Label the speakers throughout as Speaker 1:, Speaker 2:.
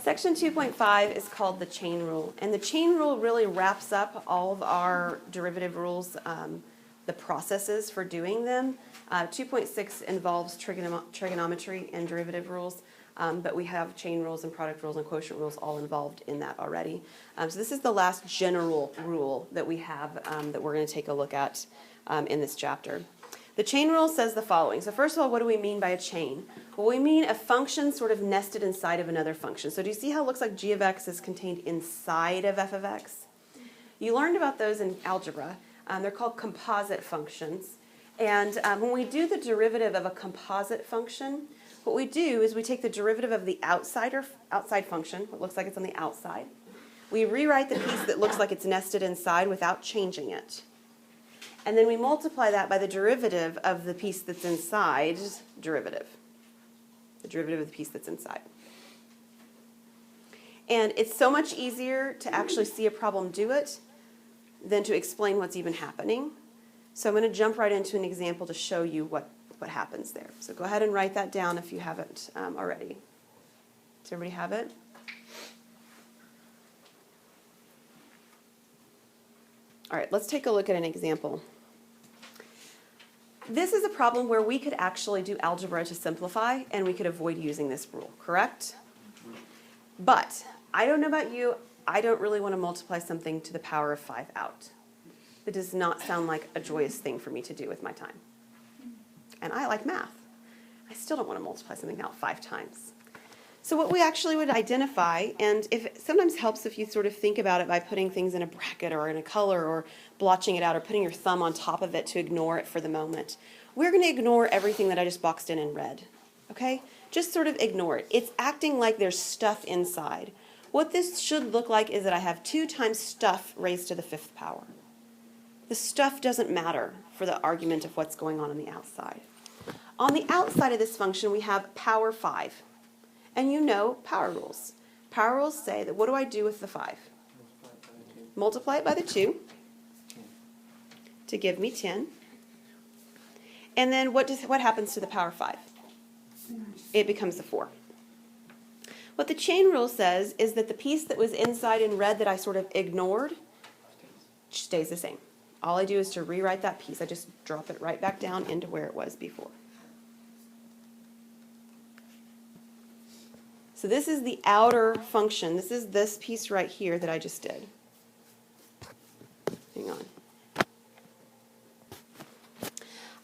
Speaker 1: Section 2.5 is called the chain rule, and the chain rule really wraps up all of our derivative rules, the processes for doing them. 2.6 involves trigonometry and derivative rules, but we have chain rules and product rules and quotient rules all involved in that already. So this is the last general rule that we have that we're going to take a look at in this chapter. The chain rule says the following. So first of all, what do we mean by a chain? Well, we mean a function sort of nested inside of another function. So do you see how it looks like g of x is contained inside of f of x? You learned about those in algebra. They're called composite functions. And when we do the derivative of a composite function, what we do is we take the derivative of the outside function, what looks like it's on the outside. We rewrite the piece that looks like it's nested inside without changing it. And then we multiply that by the derivative of the piece that's inside, derivative. The derivative of the piece that's inside. And it's so much easier to actually see a problem do it than to explain what's even happening. So I'm going to jump right into an example to show you what happens there. So go ahead and write that down if you haven't already. Does everybody have it? All right, let's take a look at an example. This is a problem where we could actually do algebra to simplify, and we could avoid using this rule, correct? But I don't know about you, I don't really want to multiply something to the power of 5 out. It does not sound like a joyous thing for me to do with my time. And I like math. I still don't want to multiply something out 5 times. So what we actually would identify, and if it sometimes helps if you sort of think about it by putting things in a bracket or in a color or blotching it out or putting your thumb on top of it to ignore it for the moment. We're going to ignore everything that I just boxed in red. Okay? Just sort of ignore it. It's acting like there's stuff inside. What this should look like is that I have 2 times stuff raised to the 5th power. The stuff doesn't matter for the argument of what's going on the outside. On the outside of this function, we have power 5. And you know power rules. Power rules say that what do I do with the 5? Multiply it by the 2 to give me 10. And then what happens to the power 5? It becomes a 4. What the chain rule says is that the piece that was inside in red that I sort of ignored stays the same. All I do is to rewrite that piece. I just drop it right back down into where it was before. So this is the outer function. This is this piece right here that I just did. Hang on.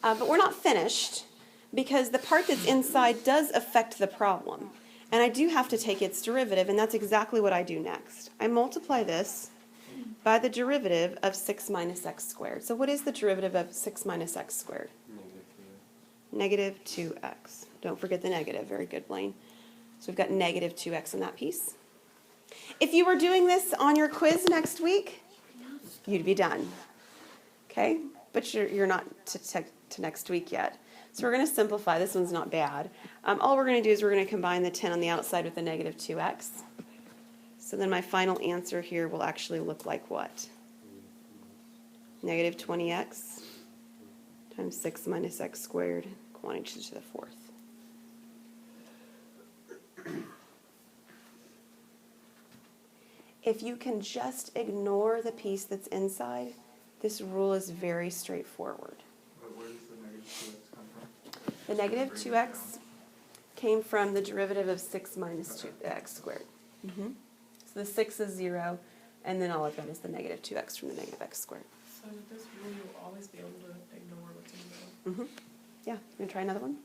Speaker 1: But we're not finished because the part that's inside does affect the problem. And I do have to take its derivative, and that's exactly what I do next. I multiply this by the derivative of 6 minus x squared. So what is the derivative of 6 minus x squared? Negative 2x. Don't forget the negative. Very good, Blaine. So we've got negative 2x in that piece. If you were doing this on your quiz next week, you'd be done. Okay? But you're not to next week yet. So we're going to simplify. This one's not bad. All we're going to do is we're going to combine the 10 on the outside with the negative 2x. So then my final answer here will actually look like what? Negative 20x times 6 minus x squared, quantity to the 4th. If you can just ignore the piece that's inside, this rule is very straightforward.
Speaker 2: But where does the negative 2x come from?
Speaker 1: The negative 2x came from the derivative of 6 minus 2x squared. So the 6 is 0, and then all I've got is the negative 2x from the negative x squared.
Speaker 3: So with this rule, you'll always be able to ignore what's in the middle.
Speaker 1: Yeah, you want to try another one?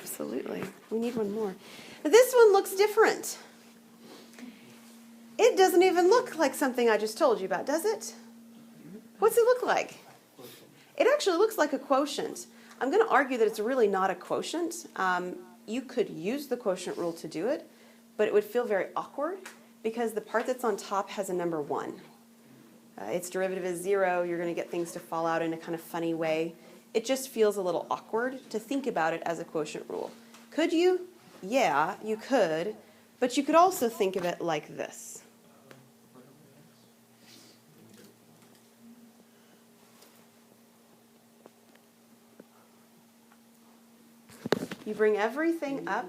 Speaker 1: Absolutely. We need one more. But this one looks different. It doesn't even look like something I just told you about, does it? What's it look like? It actually looks like a quotient. I'm going to argue that it's really not a quotient. You could use the quotient rule to do it, but it would feel very awkward because the part that's on top has a number 1. Its derivative is 0. You're going to get things to fall out in a kind of funny way. It just feels a little awkward to think about it as a quotient rule. Could you? Yeah, you could. But you could also think of it like this. You bring everything up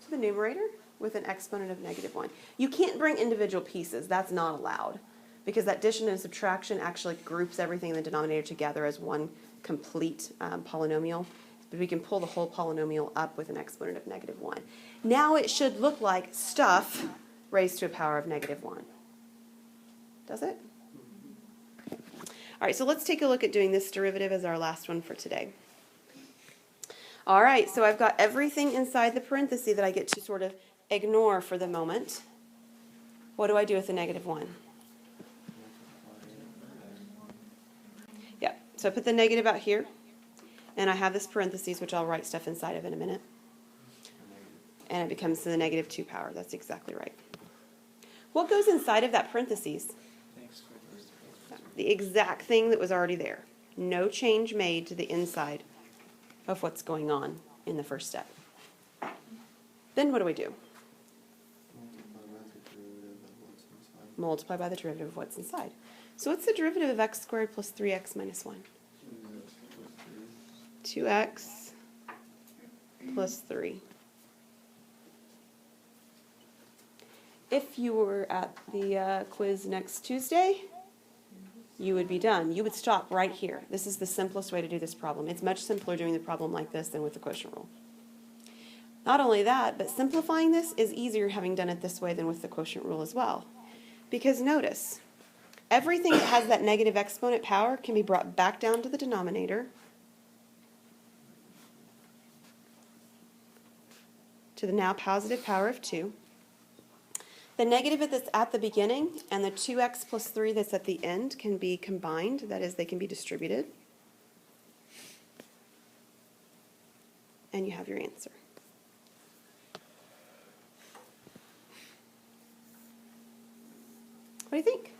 Speaker 1: to the numerator, with an exponent of -1. You can't bring individual pieces. That's not allowed. Because that addition and subtraction actually groups everything in the denominator together as one complete polynomial. But we can pull the whole polynomial up with an exponent of -1. Now it should look like stuff raised to a power of -1. Does it? All right, so let's take a look at doing this derivative as our last one for today. All right, so I've got everything inside the parenthesis that I get to sort of ignore for the moment. What do I do with the -1? Yeah, so I put the negative out here, and I have this parentheses, which I'll write stuff inside of in a minute. And it becomes to the -2 power. That's exactly right. What goes inside of that parentheses? The exact thing that was already there. No change made to the inside of what's going on in the first step. Then what do we do? Multiply by the derivative of what's inside. So what's the derivative of x squared plus 3x minus 1? 2x plus 3. If you were at the quiz next Tuesday, you would be done. You would stop right here. This is the simplest way to do this problem. It's much simpler doing the problem like this than with the quotient rule. Not only that, but simplifying this is easier having done it this way than with the quotient rule as well. Because notice, everything that has that negative exponent power can be brought back down to the denominator to the now positive power of 2. The negative that's at the beginning and the 2x plus 3 that's at the end can be combined. That is, they can be distributed. And you have your answer. What do you think?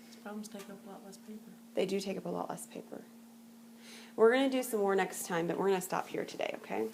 Speaker 3: These problems take up a lot less paper.
Speaker 1: They do take up a lot less paper. We're going to do some more next time, but we're going to stop here today, okay?